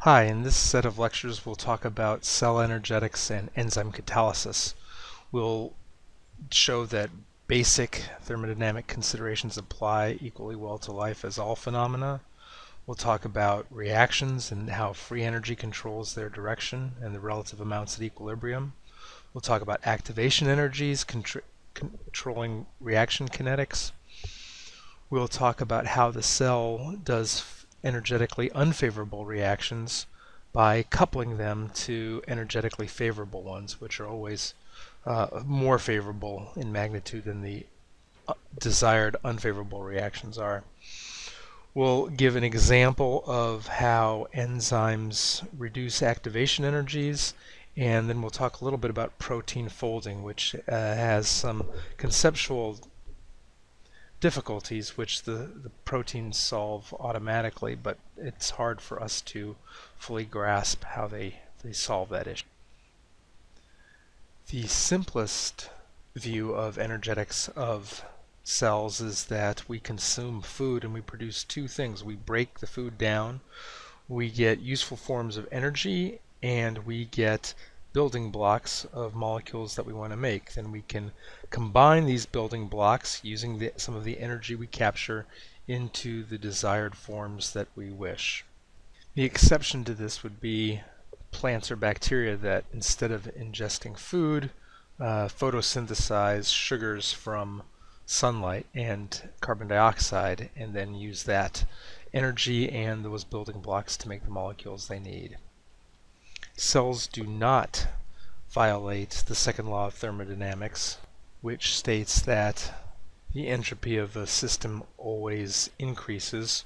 Hi, in this set of lectures we'll talk about cell energetics and enzyme catalysis. We'll show that basic thermodynamic considerations apply equally well to life as all phenomena. We'll talk about reactions and how free energy controls their direction and the relative amounts at equilibrium. We'll talk about activation energies controlling reaction kinetics. We'll talk about how the cell does energetically unfavorable reactions by coupling them to energetically favorable ones, which are always more favorable in magnitude than the desired unfavorable reactions are. We'll give an example of how enzymes reduce activation energies, and then we'll talk a little bit about protein folding, which has some conceptual difficulties which the proteins solve automatically, but it's hard for us to fully grasp how they solve that issue. The simplest view of energetics of cells is that we consume food and we produce two things. We break the food down, we get useful forms of energy, and we get building blocks of molecules that we want to make. Then we can combine these building blocks using some of the energy we capture into the desired forms that we wish. The exception to this would be plants or bacteria that, instead of ingesting food, photosynthesize sugars from sunlight and carbon dioxide, and then use that energy and those building blocks to make the molecules they need. Cells do not violate the second law of thermodynamics, which states that the entropy of a system always increases.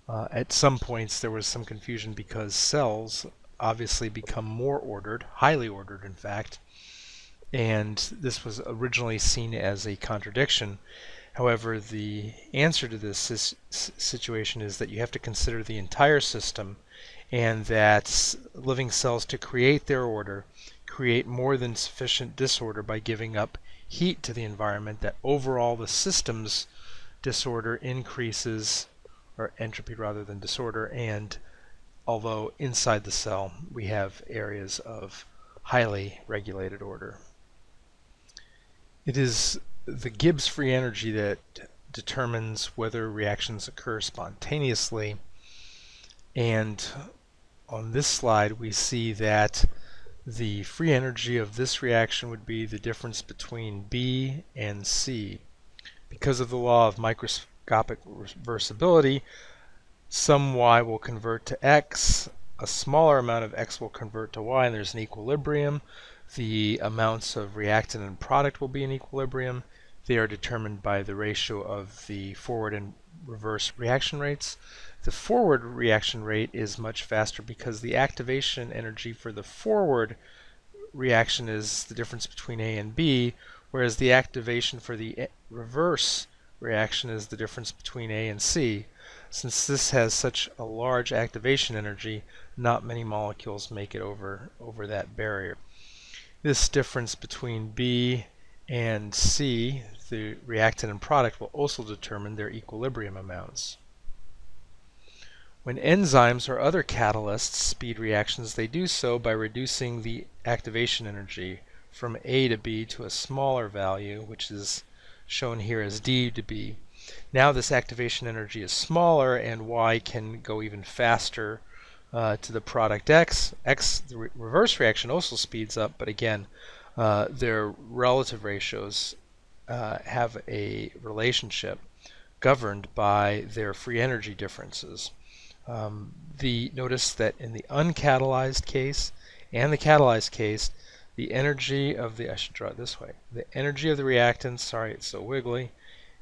At some points there was some confusion because cells obviously become more ordered, highly ordered in fact, and this was originally seen as a contradiction. However, the answer to this situation is that you have to consider the entire system, and that living cells, to create their order, create more than sufficient disorder by giving up heat to the environment, that overall the system's disorder increases, or entropy rather than disorder, and although inside the cell we have areas of highly regulated order. It is the Gibbs free energy that determines whether reactions occur spontaneously, and on this slide we see that the free energy of this reaction would be the difference between B and C. Because of the law of microscopic reversibility, some Y will convert to X, a smaller amount of X will convert to Y, and there's an equilibrium. The amounts of reactant and product will be in equilibrium. They are determined by the ratio of the forward and reverse reaction rates. The forward reaction rate is much faster because the activation energy for the forward reaction is the difference between A and B, whereas the activation for the reverse reaction is the difference between A and C. Since this has such a large activation energy, not many molecules make it over that barrier. This difference between B and C, the reactant and product, will also determine their equilibrium amounts. When enzymes or other catalysts speed reactions, they do so by reducing the activation energy from A to B to a smaller value, which is shown here as D to B. Now this activation energy is smaller, and Y can go even faster to the product X. The reverse reaction also speeds up, but again, their relative ratios have a relationship governed by their free energy differences. Notice that in the uncatalyzed case and the catalyzed case, the energy of the, I should draw it this way, the energy of the reactants, sorry it's so wiggly,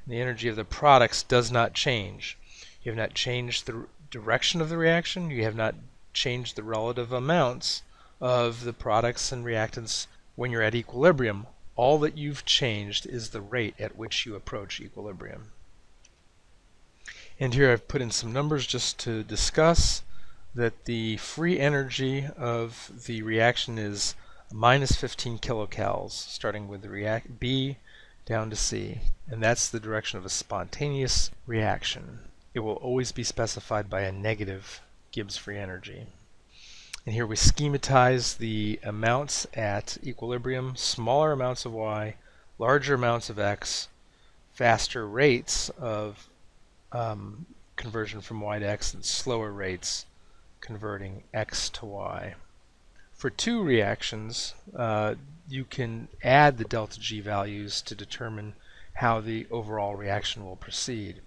and the energy of the products does not change. You have not changed the direction of the reaction, you have not changed the relative amounts of the products and reactants when you're at equilibrium. All that you've changed is the rate at which you approach equilibrium. And here I've put in some numbers just to discuss that the free energy of the reaction is minus 15 kilocalories, starting with the B down to C, and that's the direction of a spontaneous reaction. It will always be specified by a negative Gibbs free energy. And here we schematize the amounts at equilibrium: smaller amounts of Y, larger amounts of X, faster rates of conversion from Y to X, and slower rates converting X to Y. For two reactions, you can add the delta G values to determine how the overall reaction will proceed.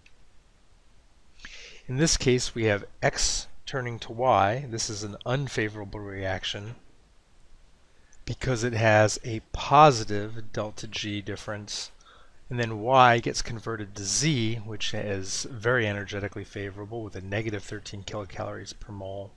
In this case, we have X turning to Y. This is an unfavorable reaction because it has a positive delta G difference, and then Y gets converted to Z, which is very energetically favorable with a negative 13 kilocalories per mole.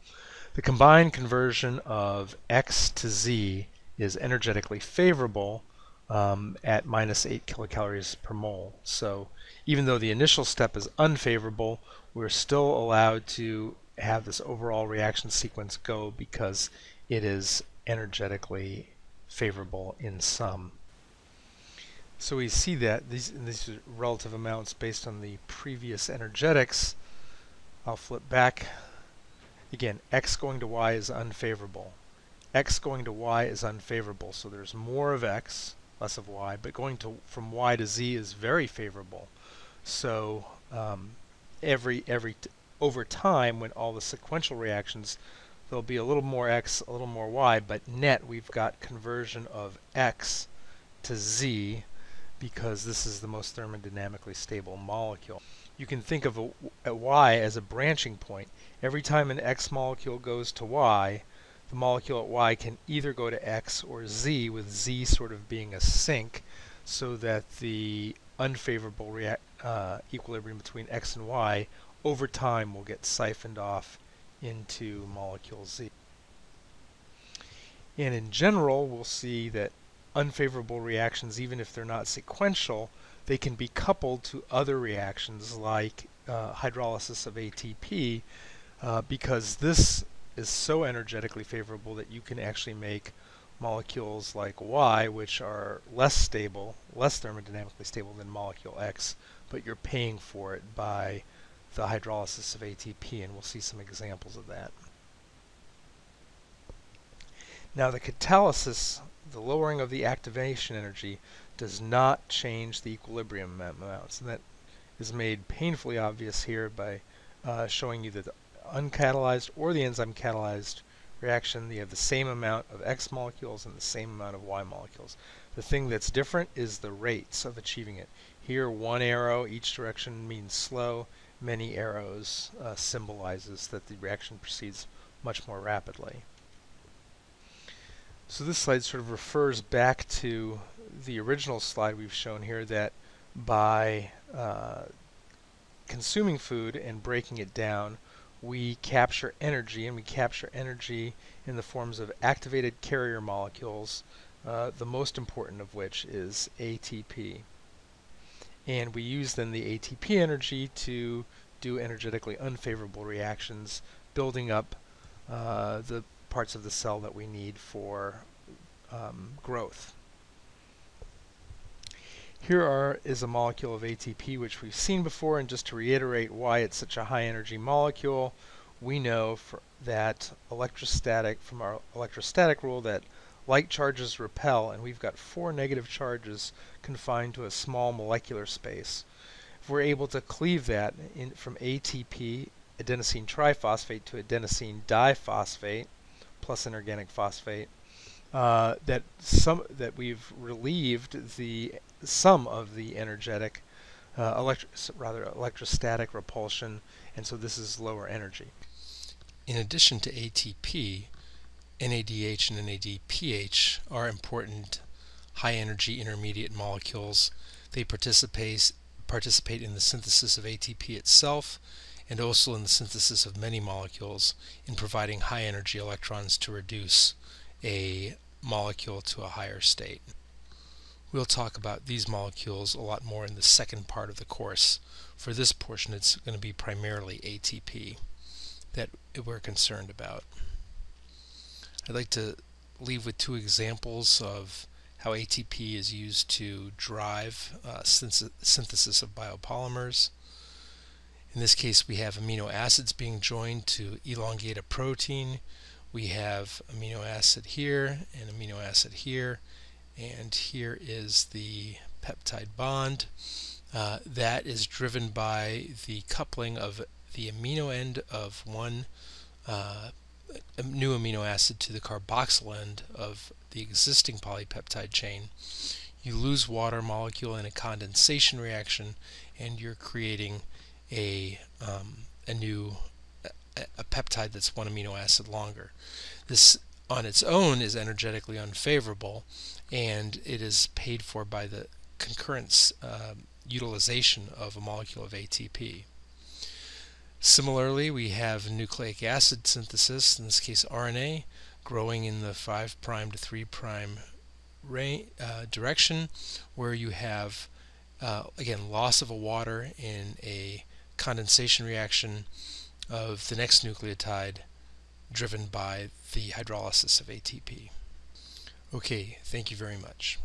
The combined conversion of X to Z is energetically favorable at minus 8 kilocalories per mole. So even though the initial step is unfavorable, we're still allowed to have this overall reaction sequence go because it is energetically favorable in sum. So we see that these are relative amounts based on the previous energetics. I'll flip back. Again, X going to Y is unfavorable. X going to Y is unfavorable, so there's more of X, less of Y, but going from Y to Z is very favorable. So over time, when all the sequential reactions, there'll be a little more X, a little more Y, but net we've got conversion of X to Z because this is the most thermodynamically stable molecule. You can think of a Y as a branching point. Every time an X molecule goes to Y, the molecule at Y can either go to X or Z, with Z sort of being a sink, so that the unfavorable equilibrium between X and Y over time will get siphoned off into molecule Z. And in general, we'll see that unfavorable reactions, even if they're not sequential, they can be coupled to other reactions like hydrolysis of ATP, because this is so energetically favorable that you can actually make molecules like Y, which are less stable, less thermodynamically stable than molecule X, but you're paying for it by the hydrolysis of ATP, and we'll see some examples of that. Now the catalysis, the lowering of the activation energy, does not change the equilibrium amounts, and that is made painfully obvious here by showing you that the uncatalyzed or the enzyme catalyzed reaction, you have the same amount of X molecules and the same amount of Y molecules. The thing that's different is the rates of achieving it. Here, one arrow each direction means slow. Many arrows symbolizes that the reaction proceeds much more rapidly. So this slide sort of refers back to the original slide we've shown here, that by consuming food and breaking it down, we capture energy, and we capture energy in the forms of activated carrier molecules, the most important of which is ATP. And we use then the ATP energy to do energetically unfavorable reactions, building up the parts of the cell that we need for growth. Here is a molecule of ATP which we've seen before, and just to reiterate why it's such a high energy molecule, we know that from our electrostatic rule, that like charges repel, and we've got 4 negative charges confined to a small molecular space. If we're able to cleave that from ATP, adenosine triphosphate, to adenosine diphosphate plus an organic phosphate, that we've relieved the sum of the energetic electrostatic repulsion, and so this is lower energy. In addition to ATP, NADH and NADPH are important high energy intermediate molecules. They participate in the synthesis of ATP itself, and also in the synthesis of many molecules, in providing high energy electrons to reduce a molecule to a higher state. We'll talk about these molecules a lot more in the second part of the course. For this portion, it's going to be primarily ATP that we're concerned about. I'd like to leave with 2 examples of how ATP is used to drive synthesis of biopolymers. In this case, we have amino acids being joined to elongate a protein. we have amino acid here and amino acid here, and here is the peptide bond. That is driven by the coupling of the amino end of one new amino acid to the carboxyl end of the existing polypeptide chain. You lose water molecule in a condensation reaction, and you're creating a new peptide that's one amino acid longer. This on its own is energetically unfavorable, and it is paid for by the concurrent utilization of a molecule of ATP. Similarly, we have nucleic acid synthesis, in this case RNA, growing in the 5' to 3' direction, where you have, again, loss of a water in a condensation reaction of the next nucleotide driven by the hydrolysis of ATP. Okay, thank you very much.